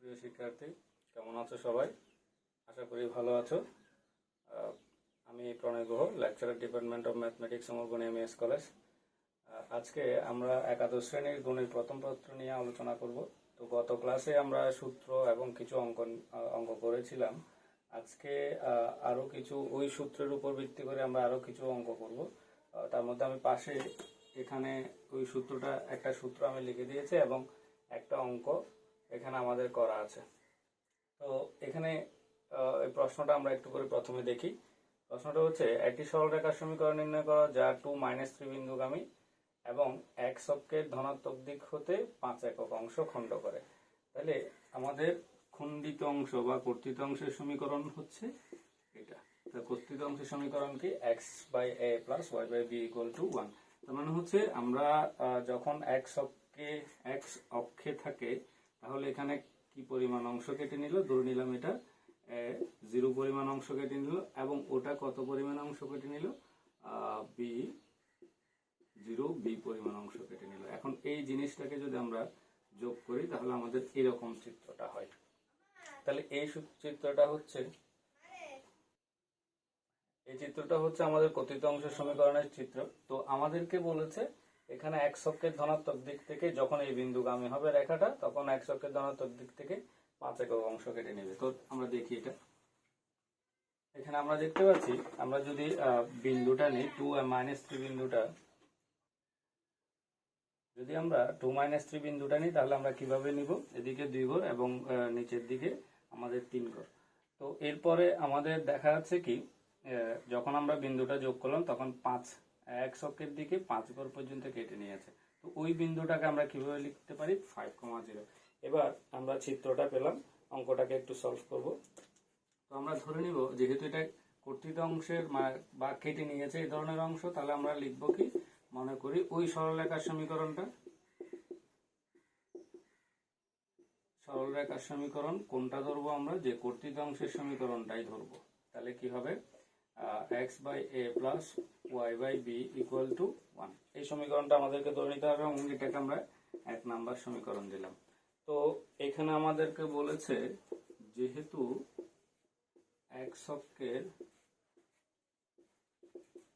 প্রিয় শিক্ষার্থী, কেমন আছো সবাই? আশা করি ভালো আছো। আমি Pranay Guha, lecturer, department of mathematics, Amarghani MS college. আজকে আমরা একাদশ শ্রেণীর গণিত প্রথম পত্র নিয়ে আলোচনা করব। তো গত ক্লাসে আমরা সূত্র এবং কিছু অঙ্ক করেছিলাম। আজকে আরও কিছু ওই সূত্রের উপর ভিত্তি করে আমরা আরও কিছু অঙ্ক করব। তার মধ্যে আমি পাশে এখানে ওই সূত্রটা, একটা সূত্র আমি লিখে দিয়েছি এবং একটা অঙ্ক এখানে আমাদের করা আছে। তো এখানে এই প্রশ্নটা আমরা একটু করে প্রথমে দেখি। প্রশ্নটা হচ্ছে, একটি সরলরেখার সমীকরণ নির্ণয় করা যা 2-3 বিন্দুগামী এবং এক অক্ষের ধনাত্মক দিক হতে 5 একক অংশ খণ্ড করে। তাহলে আমাদের খণ্ডিত অংশ বা কর্তিত অংশের সমীকরণ হচ্ছে এটা। তো কর্তিত অংশের সমীকরণ কি? x/a + y/b = 1। তার মানে হচ্ছে আমরা যখন x অক্ষে থাকে তাহলে এখানে কি পরিমাণ অংশ কেটে নিল, ধরে নিলাম এটা 0 পরিমাণ অংশ কেটে নিল, এবং ওটা কত পরিমাণ অংশ কেটে নিল? b পরিমাণ অংশ কেটে নিল। এখন এই জিনিসটাকে যদি আমরা যোগ করি তাহলে আমাদের এরকম চিত্রটা হয়। তাহলে এই চিত্রটা হচ্ছে আমাদের কর্তিত অংশের সমীকরণের চিত্র। তো আমাদেরকে বলেছে এখানে এক অক্ষের ধনাত্মক দিক থেকে যখন এই বিন্দুগামী হবে রেখাটা, তখন এক অক্ষের ধনাত্মক দিক থেকে 5 একক অংশ কেটে নেবে। তো আমরা দেখি এটা। এখানে আমরা দেখতে পাচ্ছি, আমরা যদি বিন্দুটা নিই 2-3 বিন্দুটা, যদি আমরা 2-3 বিন্দুটা নিই তাহলে আমরা কিভাবে নিব? এদিকে 2 ঘর এবং নিচের দিকে আমাদের 3 ঘর। তো এরপরে আমাদের দেখা যাচ্ছে কি, যখন আমরা বিন্দুটা যোগ করলাম তখন 5 এক অক্ষের দিকে 5 ঘর পর্যন্ত কেটে নিয়েছে। তো ওই বিন্দুটাকে আমরা কিভাবে লিখতে পারি? 5,0। এবার আমরা চিত্রটা পেলাম, অঙ্কটাকে একটু সলভ করব। তো আমরা ধরে নিব যেহেতু এটা কর্তিত অংশের বা কেটে নিয়েছে এই ধরনের অংশ, তাহলে আমরা লিখব কি? মনে করি ওই সরলরেখার সমীকরণ কোনটা ধরবো আমরা? যে কর্তিত অংশের সমীকরণটাই ধরবো। তাহলে কি হবে? x/a + y/b = 1। এই সমীকরণটা আমাদেরকে ধরে নিতে হবে এবং এটাকে আমরা 1 নাম্বার সমীকরণ দিলাম। তো এখানে আমাদেরকে বলেছে যেহেতু এক অক্ষের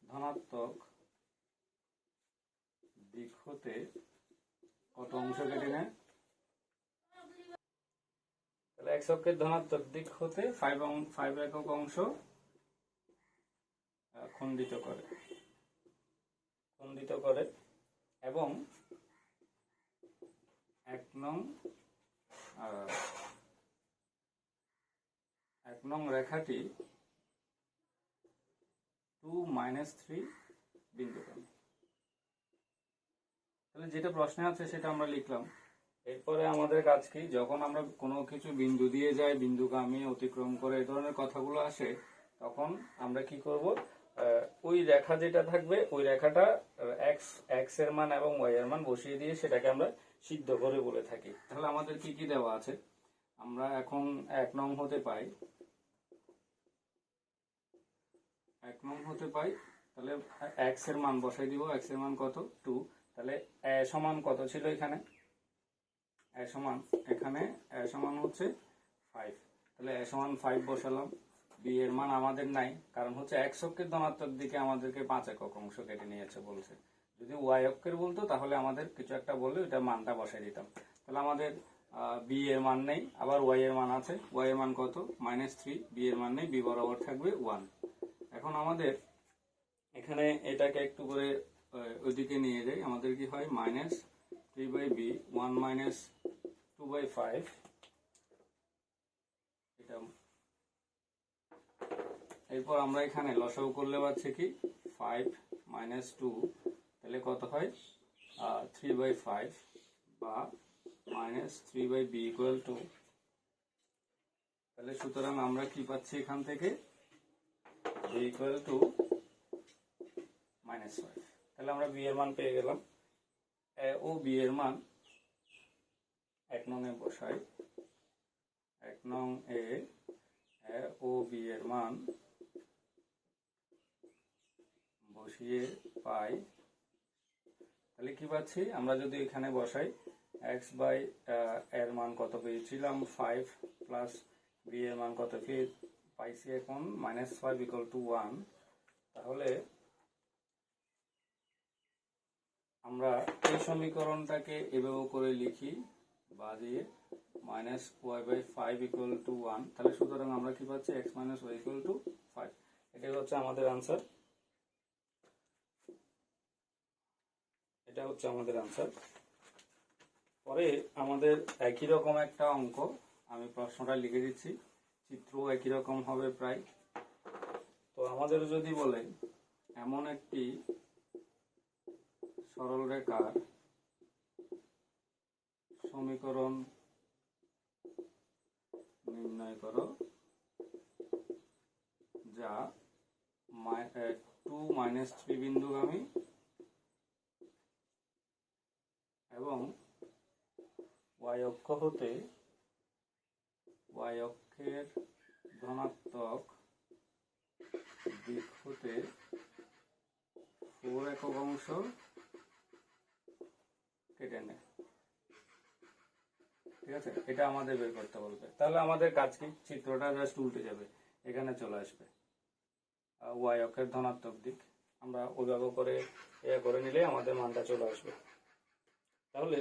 ধনাত্মক দিক হতে কত অংশ কেটে নেয়? তাহলে এক অক্ষের ধনাত্মক দিক হতে 5 একক অংশ খণ্ডিত করে এবং 1 নং রেখাটি 2-3 বিন্দুগামী। তাহলে যেটা প্রশ্নে আছে সেটা আমরা লিখলাম। এরপরে আমাদের কাজ কি? যখন আমরা কোনো কিছু বিন্দু দিয়ে যাই, বিন্দুগামী অতিক্রম করে, এই ধরনের কথাগুলো আসে, তখন আমরা কি করব? ওই রেখা যেটা থাকবে ওই রেখাটা এক্স এর মান এবং ওয়াই এর মান বসিয়ে দিয়ে সেটাকে আমরা সিদ্ধ করে বলে থাকি। তাহলে আমাদের কি কি দেওয়া আছে? আমরা এখন 1 নং হতে পাই, তাহলে এক্স এর মান বসাই দিব। এক্স এর মান কত? 2। তাহলে a সমান কত ছিল এখানে? a সমান হচ্ছে 5। তাহলে a সমান 5 বসালাম। b এর মান আমাদের নাই, কারণ হচ্ছে x অক্ষের ধনাত্মক দিকে আমাদেরকে 5 একক অংশ কেটে নিয়েছে বলছে। যদি y অক্ষের বলতো তাহলে আমাদের কিছু একটা বললে ওটা মানটা বসাই দিতাম। তাহলে আমাদের b এর মান নেই, আবার y এর মান আছে। y এর মান কত? -3। b এর মান নেই, b বরাবর থাকবে 1। এখন আমাদের এখানে এটাকে একটু করে ওইদিকে নিয়ে যাই, আমাদের কি হয়? -3/b 1 - 2/5। এটা এরপর আমরা এখানে লসাগু করলে পাচ্ছি কি? 5 - 2, তাহলে কত হয়? 3/5 বা -3/b = 2। তাহলে সুতরাং আমরা কি পাচ্ছি এখান থেকে? b = -5। তাহলে আমরা b এর মান পেয়ে গেলাম। a ও b এর মান 1 নং এ বসাই। 1 নং এ a ও b এর মান বসিয়ে পাই। তাহলে কি পাচ্ছি? আমরা যদি এখানে বসাই এক্স বাই এর মান কত পেয়েছিলাম 5 প্লাস বি এর মান কত পাইছি এখন -5 ইকুয়াল টু 1। তাহলে আমরা এই সমীকরণটাকে এভাবে করে লিখি বা দিয়ে -y/5 ইকুয়াল টু 1। তাহলে সুতরাং আমরা কি পাচ্ছি x - y ইকুয়াল টু 5। এটাই হচ্ছে আমাদের আনসার। এটা হচ্ছে আমাদের আনসার। পরে আমাদের একই রকম একটা অঙ্ক, আমি প্রশ্নটা লিখে দিচ্ছি, চিত্র একই রকম হবে প্রায়। তো আমাদের যদি বলে এমন একটি সরল রেখার সমীকরণ নির্ণয় করো যা 2 - 3 বিন্দুগামী এবং y অক্ষ হতে y অক্ষের ধনাত্মক দিক হতে 4 একক অংশ কেটে নেয়। ঠিক আছে, এটা আমাদের বের করতে বলবে। তাহলে আমাদের কাজ কি, চিত্রটা জাস্ট উল্টে যাবে, এখানে চলে আসবে y অক্ষের ধনাত্মক দিক। আমরা ওইভাবে করে করে নিলে আমাদের মানটা চলে আসবে। তাহলে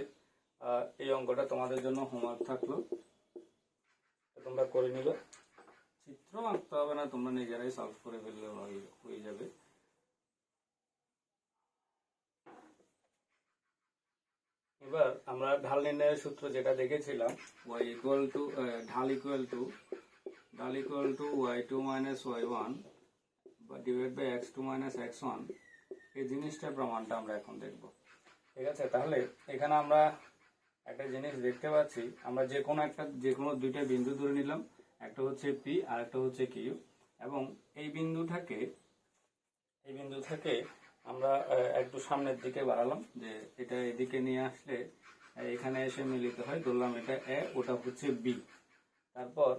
এই অঙ্কটা তোমাদের জন্য হোমওয়ার্ক থাকলো, তোমরা করে নিবে। চিত্র আঁকতে হবে না, তোমরা নিজেরাই সলভ করে ফেললে হয়ে যাবে। এবার আমরা ঢাল নির্ণয়ের সূত্র যেটা দেখেছিলাম, y ইকুয়াল টু ঢাল ইকুয়াল টু y2 - y1 বা ডিভাইড বাই x2 - x1, এই জিনিসটার প্রমাণটা আমরা এখন দেখব। ঠিক আছে, তাহলে এখানে আমরা একটা জিনিস দেখতে পাচ্ছি, আমরা যে কোনো দুইটা বিন্দু ধরে নিলাম, একটা হচ্ছে P আর একটা হচ্ছে Q, এবং এই বিন্দু থেকে আমরা একটু সামনের দিকে বাড়ালাম, যে এটা এদিকে নিয়ে আসলে এখানে এসে মিলিত হয়, ধরলাম এটা A, ওটা হচ্ছে B। তারপর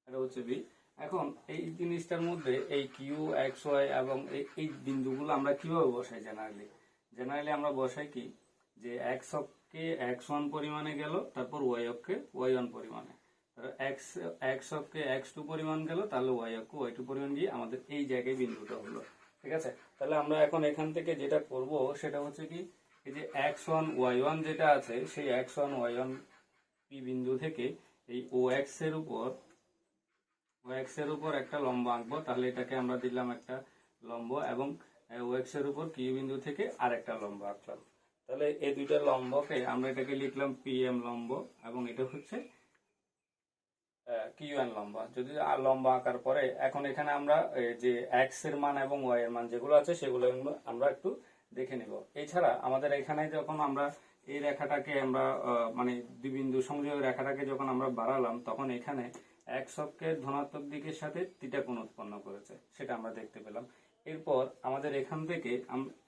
এটা হচ্ছে B। এখন এই জিনিসটার মধ্যে এই কিউ, এক্স, ওয়াই এবং এই বিন্দুগুলো আমরা কিভাবে বসাই? জেনারেলি আমরা বসাই কি, যে এক্স অক্ষে x1 পরিমাণে গেল, তারপর ওয়াই অক্ষে y1 পরিমাণে, এক্স অক্ষে x2 পরিমাণ গেল, তাহলে ওয়াই অক্ষে y2 পরিমাণ গিয়ে আমাদের এই জায়গায় বিন্দুটা হলো। ঠিক আছে, তাহলে আমরা এখন এখান থেকে যেটা করব সেটা হচ্ছে কি, এই যে x1 y1 যেটা আছে, সেই x1 y1 P বিন্দু থেকে এই OX এর উপর একটা লম্ব আঁকবো। তাহলে এটাকে আমরা দিলাম একটা লম্ব, এবং OX এর উপর Q বিন্দু থেকে আরেকটা লম্ব আঁকলাম। তাহলে এই দুইটা লম্বকে আমরা এটাকে লিখলাম PM লম্ব, এবং এটা হচ্ছে QN লম্ব। যদি লম্ব আঁকার পরে এখন এখানে আমরা যে x এর মান এবং y এর মান যেগুলো আছে সেগুলো আমরা একটু দেখে নিব। এছাড়া আমাদের এখানে যখন আমরা এই রেখাটাকে আমরা মানে দুই বিন্দু সংযোগের রেখাটাকে যখন আমরা বাড়ালাম, তখন এখানে x অক্ষের ধনাত্মক দিকের সাথে থিটা কোণ উৎপন্ন করেছে, সেটা আমরা দেখতে পেলাম। এরপর আমাদের এখান থেকে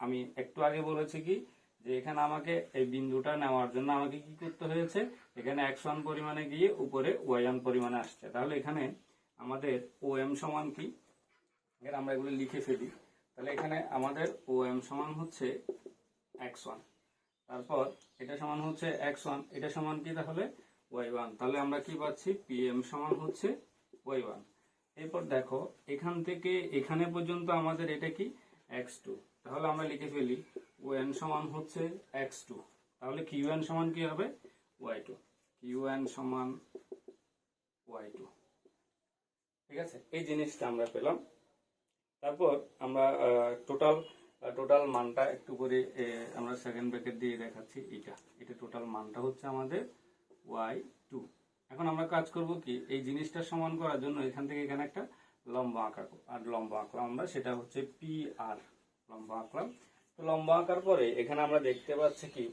আমি একটু আগে বলেছি কি, যে এখানে আমাকে এই বিন্দুটা নেওয়ার জন্য আমাকে কি করতে হয়েছে, এখানে x1 পরিমাণে গিয়ে উপরে y1 পরিমাণে আসছে। তাহলে এখানে আমাদের OM সমান কি, এখানে আমরা এগুলো লিখে ফেলি। তাহলে এখানে আমাদের OM সমান হচ্ছে x1, তারপর এটা সমান হচ্ছে x1, এটা সমান কি তাহলে y1। তাহলে আমরা কি পাচ্ছি, PM সমান হচ্ছে y1। এরপর দেখো এখান থেকে এখানে পর্যন্ত আমাদের এটা কি x2, তাহলে আমরা লিখে ফেলি ON সমান হচ্ছে x2, তাহলে QN সমান কি হবে y2, QN সমান y2। ঠিক আছে, এই জিনিসটা আমরা পেলাম। তারপর আমরা টোটাল মানটা একটু করে আমরা সেকেন্ড ব্র্যাকেট দিয়ে দেখাচ্ছি। এটা টোটাল মানটা হচ্ছে আমাদের y2। এখন আমরা কাজ করব কি, এই জিনিসটা সমান করার জন্য এখান থেকে এখানে একটা লম্ব আঁকাবো, আর লম্ব আঁকলাম আমরা, সেটা হচ্ছে PR লম্ব আঁকলাম। তো লম্ব আঁকার পরে এখানে আমরা দেখতে পাচ্ছি কি,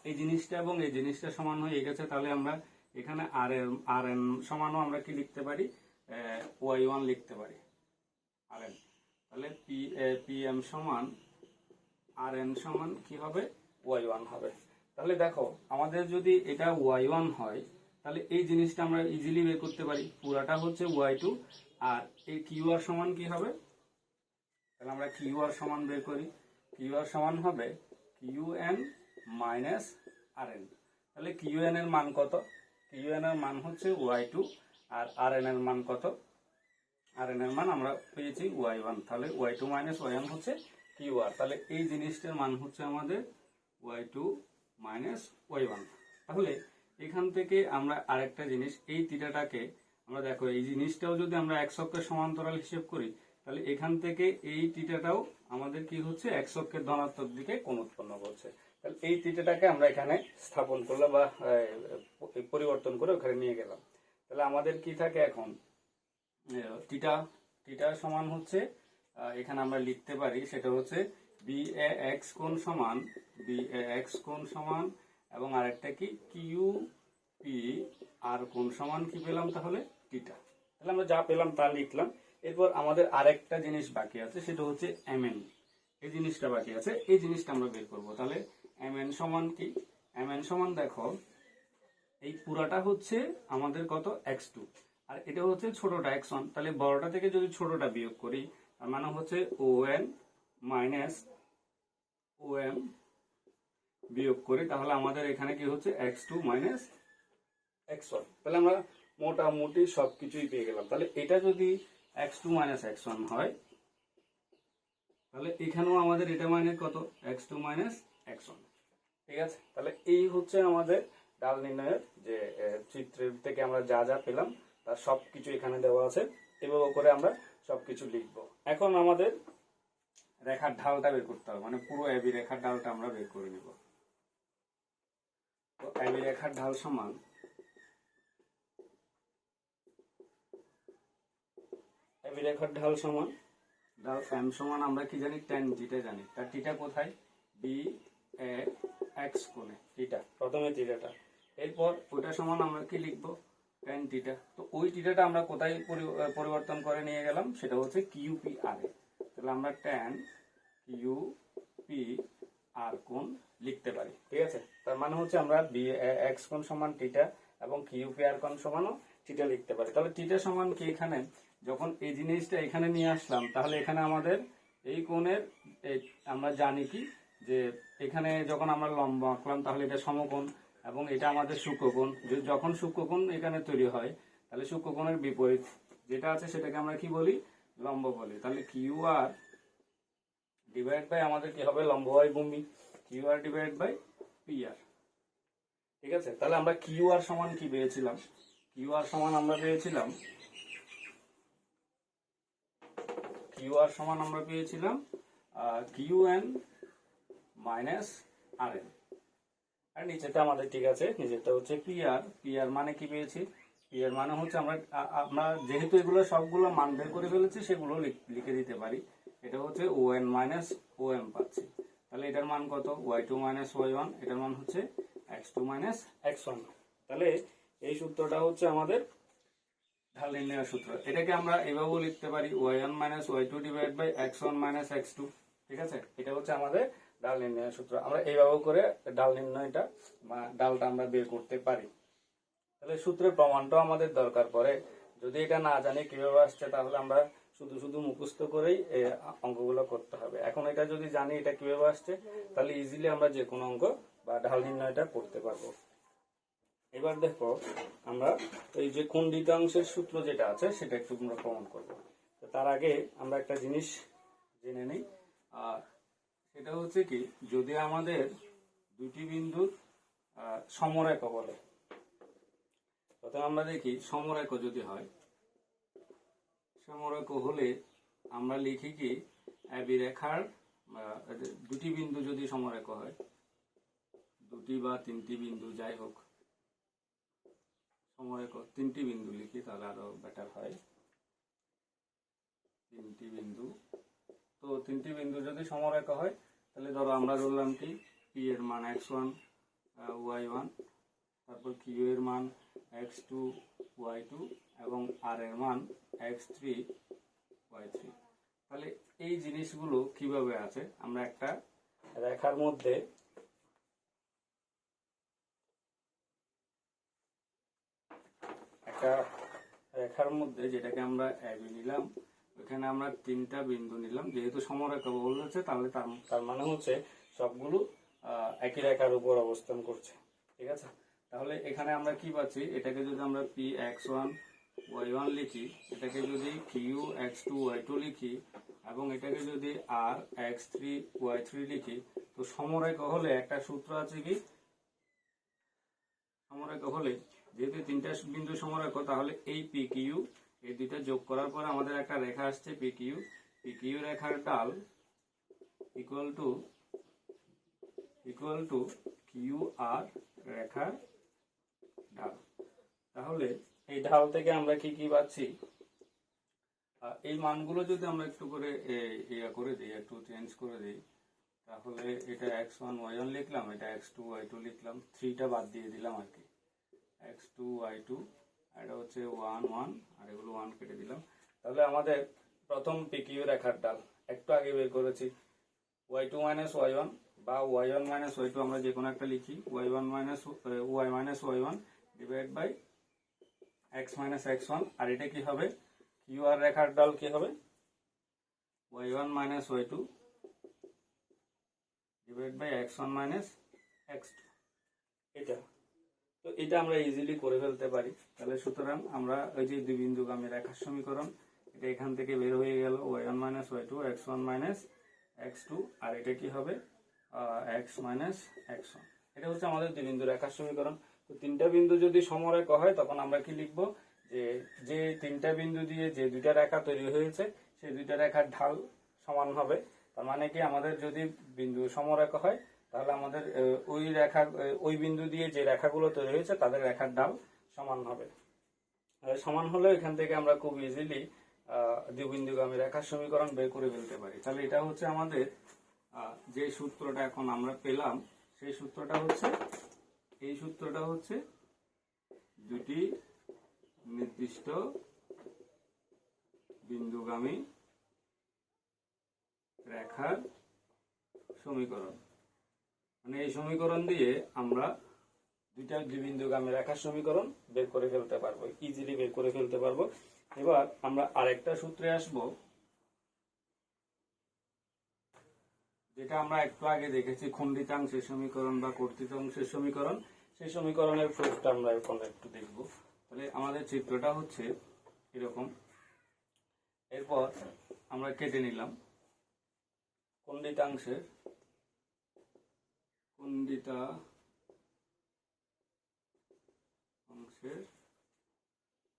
এই জিনিসটা এবং এই জিনিসটা সমান হয়ে গেছে। তাহলে আমরা এখানে RN সমানও আমরা কি লিখতে পারি, y1 লিখতে পারি RN। তাহলে PM সমান RN সমান কি হবে, y1 হবে। তাহলে দেখো আমাদের যদি এটা y1 হয়, তাহলে এই জিনিসটা আমরা ইজিলি বের করতে পারি, পুরাটা হচ্ছে y2, আর এই QR সমান কি হবে, তাহলে আমরা QR সমান বের করি। কিউ আর সমান হবে কিউ এন মাইনাস আর এন। তাহলে কিউ এন এর মান কত? কিউ এন এর মান হচ্ছে y2 আর আর এন এর মান কত? আর এন এর মান আমরা পেয়েছি y1। তাহলে y2 মাইনাস y1 হচ্ছে কিউ আর। তাহলে এই জিনিসটার মান হচ্ছে আমাদের y2 মাইনাস y1। তাহলে এখান থেকে আমরা আরেকটা জিনিস, এই থিটাটাকে আমরা দেখো, এই জিনিসটাও যদি আমরা x অক্ষের সমান্তরাল হিসেব করি, তাহলে এখান থেকে এই থিটাটাও আমাদের কি হচ্ছে, x অক্ষের ধনাত্মক দিকে কোণ উৎপন্ন করছে। তাহলে এই থিটাটাকে আমরা এখানে স্থাপন করলাম বা পরিবর্তন করে ওখানে নিয়ে গেলাম। তাহলে আমাদের কি থাকে এখন, থিটা থিটা সমান হচ্ছে, এখানে আমরা লিখতে পারি সেটা হচ্ছে বি এ এক্স কোণ সমান, বি এ এক্স কোণ সমান, এবং আরেকটা কি কিউ পি আর কোণ সমান কি পেলাম তাহলে থিটা। তাহলে আমরা যা পেলাম তা লিখলাম। এরপর আমাদের আরেকটা জিনিস বাকি আছে, সেটা হচ্ছে এম এন। এই জিনিসটা বাকি আছে, এই জিনিসটা আমরা বের করব। তাহলে এম এন সমান কি? এম এন সমান দেখো, এই পুরাটা হচ্ছে আমাদের কত, x2, আর এটা হচ্ছে ছোটটা x1। তাহলে বড়টা থেকে যদি ছোটটা বিয়োগ করি, তার মানে হচ্ছে ON মাইনাস OM বিয়োগ করি, তাহলে আমাদের এখানে কি হচ্ছে x2 মাইনাস x1। তাহলে আমরা মোটামুটি সবকিছুই পেয়ে গেলাম। তাহলে এটা যদি x2 মাইনাস x1 হয়, তাহলে এখানেও আমাদের এটা মানে কত, x2 মাইনাস x1। ঠিক আছে, তাহলে এই হচ্ছে আমাদের ডাল নির্ণয়ের যে চিত্রের থেকে আমরা যা যা পেলাম তার সবকিছু এখানে দেওয়া আছে। এভাবে করে আমরা সবকিছু লিখবো। এখন আমাদের রেখার ঢালটা বের করতে হবে, মানে পুরো এবি রেখার ঢালটা আমরা বের করে নিব। তো এবি রেখার ঢাল সমান, এবি রেখার ঢাল সমান, ঢাল এম সমান আমরা কি জানি, ট্যান থিটা জানি। তার থিটা কোথায়, বি এ এক্স কোণে থিটা, প্রথমে থিটাটা। এরপর ওটা সমান আমরা কি লিখবো, ট্যান থিটা। তো ওই থিটাটা আমরা কোথায় পরিবর্তন করে নিয়ে গেলাম, সেটা হচ্ছে কিউ পি আর এ। তাহলে আমরা ট্যান কিউ পি আর কোণ লিখতে পারি। ঠিক আছে, তার মানে হচ্ছে আমরা বি এক্স কোণ সমান থিটা এবং কিউ পি আর কোণ সমানও থিটা লিখতে পারি। তাহলে থিটা সমান কি, এখানে যখন এই জিনিসটা এখানে নিয়ে আসলাম, তাহলে এখানে আমাদের এই কোণের আমরা জানি কি, যে এখানে যখন আমরা লম্ব আঁকলাম তাহলে এটা সমকোণ এবং এটা আমাদের সূক্ষ্মকোণ। যখন সূক্ষ্মকোণ এখানে তৈরি হয়, তাহলে সূক্ষ্মকোণের বিপরীত যেটা আছে সেটাকে আমরা কি বলি, লম্ব বলি। তাহলে কিউ আর ডিভাইড বাই আমাদের কি হবে, লম্ব বাই ভূমি, Q R divide by P R. ঠিক আছে, তাহলে আমরা কিউ আর সমান কি পেয়েছিলাম, কিউ আর সমান আমরা পেয়েছিলাম, কিউ আর সমান আমরা পেয়েছিলাম কিউ এন মাইনাস আর এন। আর নিচেটা আমাদের ঠিক আছে, নিচেরটা হচ্ছে পি আর। পি আর মানে কি পেয়েছি, পি আর মানে হচ্ছে আমরা যেহেতু এগুলো সবগুলো মান বের করে ফেলেছি, সেগুলো লিখে দিতে পারি। এটা হচ্ছে ও এন মাইনাস ও এম পাচ্ছি। তাহলে এটার মান কত, y2 মাইনাস y1, এটার মান হচ্ছে x2 মাইনাস x1। তাহলে এই সূত্রটা হচ্ছে আমাদের ঢাল নির্ণয়ের সূত্র। এটাকে আমরা এভাবেও লিখতে পারি, y1 minus y2 divide by x1 minus x2। ঠিক আছে, এটা হচ্ছে আমাদের ডাল নির্ণয়ের সূত্র। আমরা এইভাবে করে ডাল নির্ণয়টা বা ডালটা আমরা বের করতে পারি। তাহলে সূত্রের প্রমাণটাও আমাদের দরকার পড়ে। যদি এটা না জানি কিভাবে আসছে, তাহলে আমরা শুধু শুধু মুখস্থ করেই অঙ্কগুলো করতে হবে। এখন এটা যদি জানি এটা কিভাবে আসছে, তাহলে ইজিলি আমরা যে কোনো অঙ্ক বা ঢাল নির্ণয়টা করতে পারবো। এবার দেখো, আমরা এই যে খণ্ডিতাংশের সূত্র যেটা আছে সেটা একটু আমরা প্রমাণ করবো। তো তার আগে আমরা একটা জিনিস জেনে নিই, সেটা হচ্ছে কি, যদি আমাদের দুটি বিন্দুর সমরেখা বলে, প্রথমে আমরা দেখি সমরেখা যদি হয়, সমরেখা হলে আমরা লিখি কি, এবি রেখার দুটি বিন্দু যদি সমরেখা হয়, দুটি বা তিনটি বিন্দু যাই হোক, সমরেখা তিনটি বিন্দু লিখি তাহলে আরো বেটার হয়। তিনটি বিন্দু, তো তিনটি বিন্দু যদি সমরেখা হয়, তাহলে ধরো আমরা ধরলাম কি, পি এর মান x1 y1, তারপর কিউ এর মান x2 y2 এবং আর এর মান x3 y3। তাহলে এই জিনিসগুলো কিভাবে আছে, আমরা একটা রেখার মধ্যে যেটাকে আমরা এবি নিলাম, এখানে আমরা 3টা বিন্দু নিলাম, যেহেতু সমরেখা বলেছে তাহলে তার মানে হচ্ছে সবগুলো একই রেখার উপর অবস্থান করছে। ঠিক আছে, তাহলে এখানে আমরা কি পাচ্ছি, এটাকে যদি আমরা Px1 y1 লিখি, এটাকে যদি Qx2 y2 লিখি এবং এটাকে যদি Rx3 y3 লিখি, তো সমরেখা হলে একটা সূত্র আছে কি, সমরেখা হলে যেহেতু 3টা বিন্দু সমরেখা, তাহলে এই PQ এই দুইটা যোগ করার পরে আমাদের একটা রেখা আসছে PQ রেখার ডাল ইকুয়াল টু QR রেখার ঢাল। তাহলে এই ঢাল থেকে আমরা কি কি পাচ্ছি, এই মানগুলো যদি আমরা একটু করে ইয়া করে দিই, একটু চেঞ্জ করে দিই, তাহলে এটা x1 y1 লিখলাম, এটা x2 y2 লিখলাম, 3টা বাদ দিয়ে দিলাম আর কি, x2 y2, এটা হচ্ছে 1 1 আর এগুলো 1 কেটে দিলাম। তাহলে আমাদের প্রথম PQ রেখার ডাল একটু আগে বের করেছি, y2 মাইনাস y1 বা y1 মাইনাস y2 আমরা যে কোনো একটা লিখি, y1 minus y minus y1 divide by x minus x1, আর এটা কি হবে, QR রেখার ডাল কি হবে, y1 minus y2 divide by x1 minus x2। এটা তো এটা আমরা ইজিলি করে ফেলতে পারি। তাহলে সুতরাং আমরা ওই যে দুই বিন্দুগামী রেখার সমীকরণ, এটা এখান থেকে বের হয়ে গেল y1 minus y2 x1 minus x2, আর এটা কি হবে x মাইনাস x1। এটা হচ্ছে আমাদের দুই বিন্দু রেখার সমীকরণ। তো 3টা বিন্দু যদি সমরেখা হয় তখন আমরা কি লিখবো, যে 3টা বিন্দু দিয়ে যে দুইটা রেখা তৈরি হয়েছে সেই দুইটা রেখার ঢাল সমান হবে। তার মানে কি, আমাদের যদি বিন্দু সমরেখা হয় তাহলে আমাদের ওই বিন্দু দিয়ে যে রেখাগুলো তৈরি হয়েছে তাদের রেখার ঢাল সমান হবে। সমান হলে এখান থেকে আমরা খুব ইজিলি দ্বিবিন্দুগামী রেখার সমীকরণ বের করে ফেলতে পারি। তাহলে এটা হচ্ছে আমাদের যে সূত্রটা এখন আমরা পেলাম, সেই সূত্রটা হচ্ছে দুটি নির্দিষ্ট বিন্দুগামী রেখার সমীকরণ। মানে এই সমীকরণ দিয়ে আমরা দুইটা দ্বিবিন্দুগামী রেখার সমীকরণ বের করে ফেলতে পারবো, ইজিলি বের করে ফেলতে পারবো। এবার আমরা আরেকটা সূত্রে আসব, যেটা আমরা একটু আগে দেখেছি, খণ্ডিতাংশের সমীকরণ বা কর্তৃতাংশের সমীকরণ। সেই সমীকরণের প্রুফটা আমরা এখন একটু দেখব। তাহলে আমাদের চিত্রটা হচ্ছে এরকম। এরপর আমরা কেটে নিলাম খণ্ডিতাংশের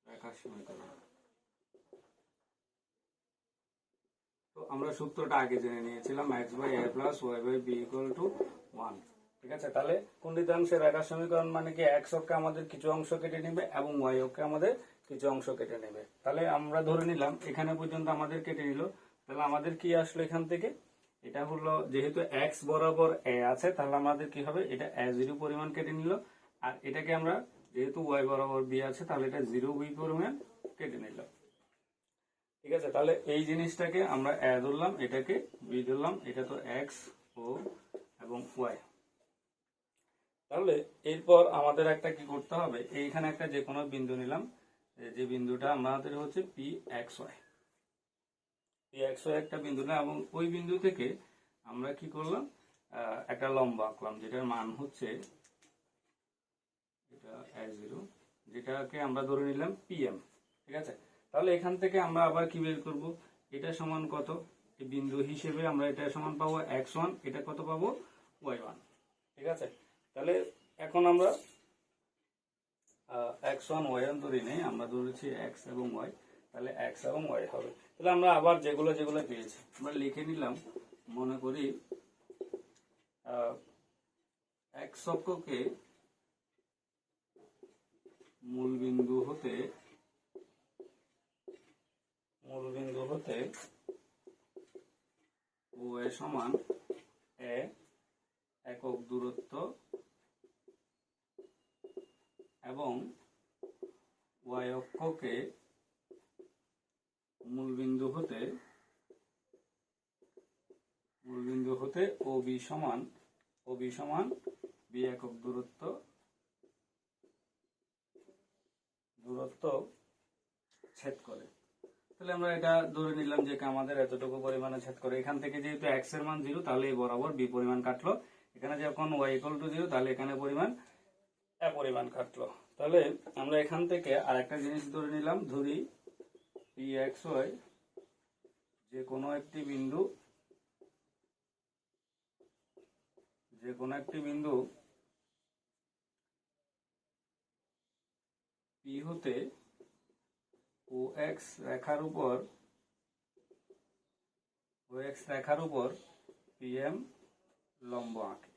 রেখার সমীকরণ। তো আমরা সূত্রটা আগে জেনে নিয়েছিলাম, x by a plus y by b equal to 1। ঠিক আছে, তাহলে খণ্ডিতাংশের রেখার সমীকরণ মানে কি, x অক্ষে আমাদের কিছু অংশ কেটে নেবে এবং y অক্ষে আমাদের কিছু অংশ কেটে নেবে। তাহলে আমরা ধরে নিলাম এখানে পর্যন্ত আমাদের কেটে নিল। তাহলে আমাদের কি আসলো এখান থেকে, এটা হলো যেহেতু x বরাবর a আছে, তাহলে আমাদের কি হবে, এটা a0 পরিমাণ কেটে নিল। আর এটাকে আমরা যেহেতু y বরাবর b আছে, তাহলে এটা 0 b পরিমাণ কেটে নিল। ঠিক আছে, তাহলে এই জিনিসটাকে আমরা a ধরলাম, এটাকে b ধরলাম, এটা তো x ও এবং y। তাহলে এরপর আমাদের একটা কি করতে হবে, এইখানে একটা যে কোনো বিন্দু নিলাম, যে বিন্দুটা আমাদের হচ্ছে pxy একটা বিন্দু না, এবং ওই বিন্দু থেকে আমরা কি করলাম, একটা লম্ব আঁকলাম, যেটার মান হচ্ছে এটা a0, যেটাকে আমরা ধরে নিলাম pm। ঠিক আছে, তাহলে এখান থেকে আমরা আবার কি বের করব, এটা সমান কত, এই বিন্দু হিসেবে আমরা এটা সমান পাবো x1, এটা কত পাবো y1। ঠিক আছে, তাহলে এখন আমরা x1 y1 ধরি নেই, আমরা ধরেছি x এবং y, তাহলে x এবং y হবে। তাহলে আমরা আবার যেগুলো পেয়েছি আমরা লিখে নিলাম। মনে করি x অক্ষকে মূল বিন্দু হতে ও এ সমান একক দূরত্ব এবং y অক্ষকে মূল বিন্দু হতে OB সমান b একক দূরত্ব ছেদ করে। তাহলে আমরা এটা ধরে নিলাম যে আমাদের এতটুকু পরিমাণে ছেদ করে। এখান থেকে যেহেতু x এর মান 0, তাহলে এই বরাবর b পরিমাণ কাটলো। এখানে যখন y = 0, তাহলে এখানে পরিমাণ a পরিমাণ কাটলো। তাহলে আমরা এখান থেকে আরেকটা জিনিস ধরে নিলাম, ধরি pxy যে কোনো একটি বিন্দু p হতে OX রেখার উপর PM লম্ব আঁকে।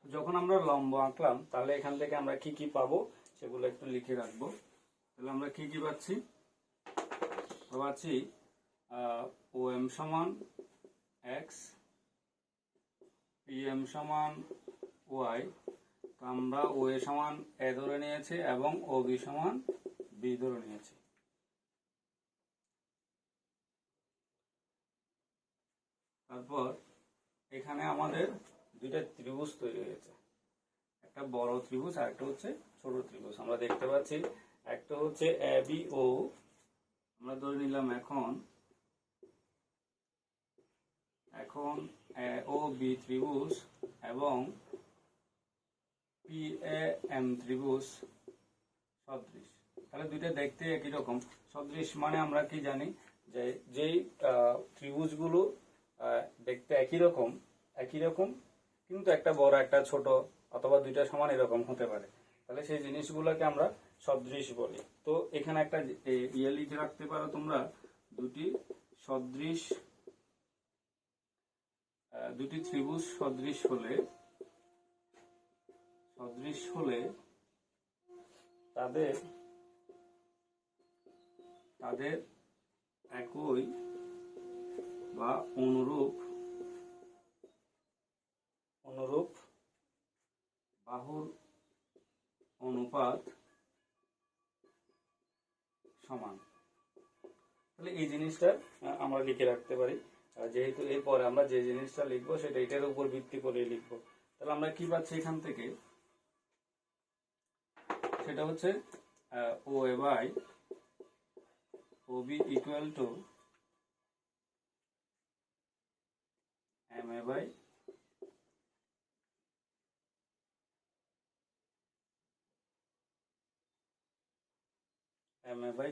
যখন আমরা লম্ব আঁকলাম, তাহলে এখান থেকে আমরা কি কি পাবো সেগুলো একটু লিখে রাখবো। তাহলে আমরা কি কি পাচ্ছি OM সমান x, PM সমান y। তো আমরা OA সমান a ধরে নিয়েছি এবং OB সমান b ধরে নিয়েছি। তারপর এখানে আমাদের দুইটা ত্রিভুজ তৈরি হয়েছে, একটা বড় ত্রিভুজ আর একটা হচ্ছে ছোট ত্রিভুজ। আমরা দেখতে পাচ্ছি একটা হচ্ছে ABO, আমরা ধরে নিলাম এখন AOB ত্রিভুজ এবং PAM ত্রিভুজ সদৃশ। তাহলে দুইটা দেখতে একই রকম। সদৃশ মানে আমরা কি জানি যে যেই ত্রিভুজগুলো দেখতে একই রকম কিন্তু একটা বড় একটা ছোট অথবা দুইটা সমান এরকম হতে পারে, তাহলে সেই জিনিসগুলোকে আমরা সদৃশ বলি। তো এখানে একটা লিখে রাখতে পারো তোমরা, দুটি ত্রিভুজ সদৃশ হলে তাদের একই বা অনুরূপ বাহুর অনুপাত সমান। তাহলে এই জিনিসটা আমরা লিখে রাখতে পারি, যেহেতু এরপরে আমরা যে জিনিসটা লিখবো সেটা এটার উপর ভিত্তি করে লিখবো। তাহলে আমরা কি পাচ্ছি এখান থেকে, সেটা হচ্ছে OA by OB equal to MA by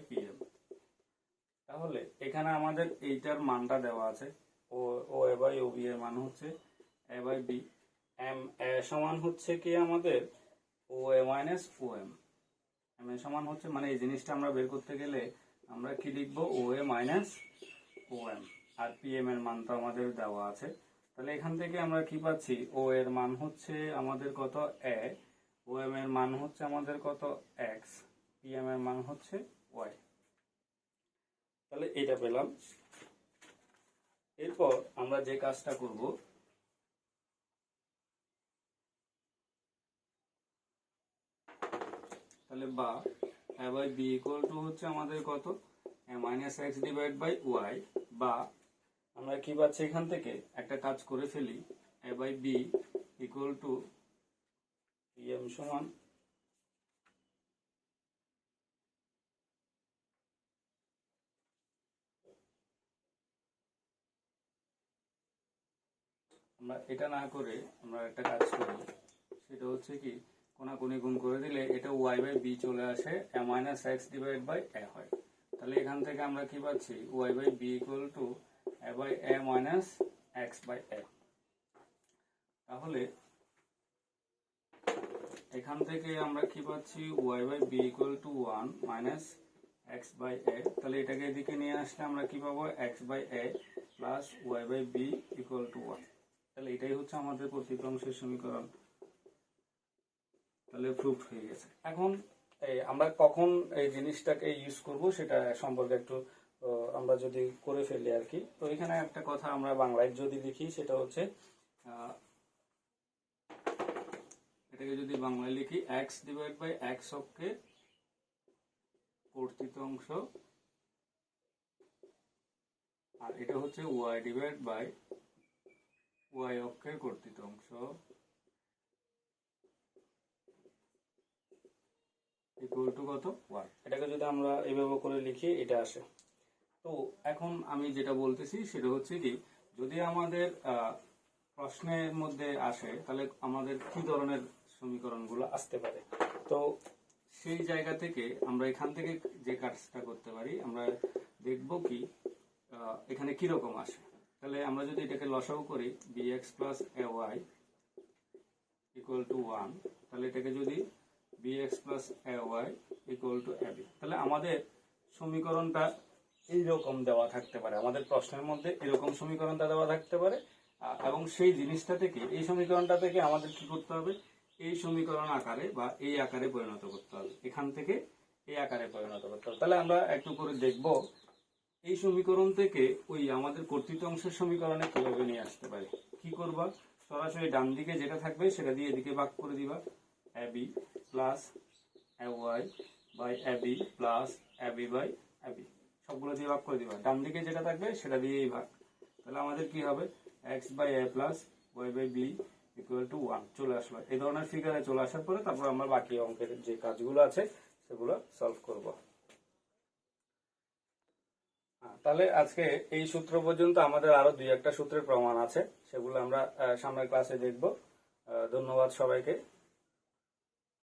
PM। তাহলে এখানে আমাদের এইটার মানটা দেওয়া আছে, OA বাই OB এর মান হচ্ছে A বাই B। MA সমান হচ্ছে কি আমাদের OA মাইনাস OM। MA সমান হচ্ছে, মানে এই জিনিসটা আমরা বের করতে গেলে আমরা কি লিখবো, OA মাইনাস OM। আর PM এর মান তো আমাদের দেওয়া আছে। তাহলে এখান থেকে আমরা কি পাচ্ছি, O এর মান হচ্ছে আমাদের কত A, OM এর মান হচ্ছে আমাদের কত X, PM এর মান হচ্ছে Y। তাহলে এটা পেলাম। এরপর আমরা যে কাজটা করব, তাহলে বা A by B equal to হচ্ছে আমাদের কত A minus X divide by Y, বা আমরা কি পাচ্ছি এখান থেকে একটা কাজ করে ফেলি, A by B equal to PM সমান আমরা এটা না করে আমরা একটা কাজ করি, সেটা হচ্ছে কি কোনাকুনি গুণ করে দিলে এটা Y বাই B চলে আসে, A minus X divide by A হয়। তাহলে এখান থেকে আমরা কি পাচ্ছি, Y by B equal to A by A minus X by A। তাহলে এখান থেকে আমরা কি পাচ্ছি, Y by B equal to 1 minus X by A। তাহলে এটাকে এদিকে নিয়ে আসলে আমরা কি পাবো, X by A plus Y by B equal to 1। তাহলে এটাই হচ্ছে আমাদের প্রতীক অংশের সমীকরণ। তাহলে প্রুফ হয়ে গেছে। এখন আমরা কখন এই জিনিসটাকে ইউজ করব সেটা সম্পর্কে একটু আমরা যদি করে ফেলি আর কি। তো এখানে একটা কথা আমরা বাংলায় যদি লিখি, সেটা হচ্ছে এটাকে যদি বাংলায় লিখি, x ডিভাইড বাই x অক্ষের কর্তৃত অংশ, আর এটা হচ্ছে y ডিভাইড বাই y অক্ষের কর্তৃত অংশ। ইকুয়াল টু কত 1। এটাকে যদি আমরা এইভাবে করে লিখি এটা আসে। তো এখন আমি যেটা বলতেছি সেটা হচ্ছে কি, যদি আমাদের প্রশ্নের মধ্যে আসে তাহলে আমাদের কি ধরনের সমীকরণগুলো আসতে পারে। তো সেই জায়গা থেকে আমরা এখান থেকে যে কাজটা করতে পারি, আমরা দেখব কি এখানে কিরকম আসে। তাহলে আমরা যদি এটাকে লসাগু করি bx plus ay equal to 1, তাহলে এটাকে যদি bx plus ay equal to ab, তাহলে আমাদের সমীকরণটা এইরকম দেওয়া থাকতে পারে, আমাদের প্রশ্নের মধ্যে এরকম সমীকরণটা দেওয়া থাকতে পারে। এবং সেই জিনিসটা থেকে, এই সমীকরণটা থেকে আমাদের কি করতে হবে, এই সমীকরণ আকারে বা এই আকারে পরিণত করতে হবে, এখান থেকে এই আকারে পরিণত করতে হবে। তাহলে আমরা একটু করে দেখব এই সমীকরণ থেকে ওই আমাদের কর্তৃত্ব অংশের সমীকরণে কিভাবে নিয়ে আসতে পারি। কি করবা, সরাসরি ডান দিকে যেটা থাকবে সেটা দিয়ে এদিকে ভাগ করে দিবা, ab plus ay by ab plus ab by ab, সবগুলো দিয়ে ভাগ করে দিবা, ডান দিকে যেটা থাকবে সেটা দিয়েই ভাগ। তাহলে আমাদের কি হবে, x by a plus y by b equal to 1 চলে আসলো। এই ধরনের ফিগারে চলে আসার পরে তারপর আমরা বাকি অঙ্কের যে কাজগুলো আছে সেগুলো সলভ করব। তাহলে আজকে এই সূত্র পর্যন্ত, আমাদের আরো 2-1টা সূত্রের প্রমাণ আছে, সেগুলো আমরা সামনের ক্লাসে দেখব। ধন্যবাদ সবাইকে।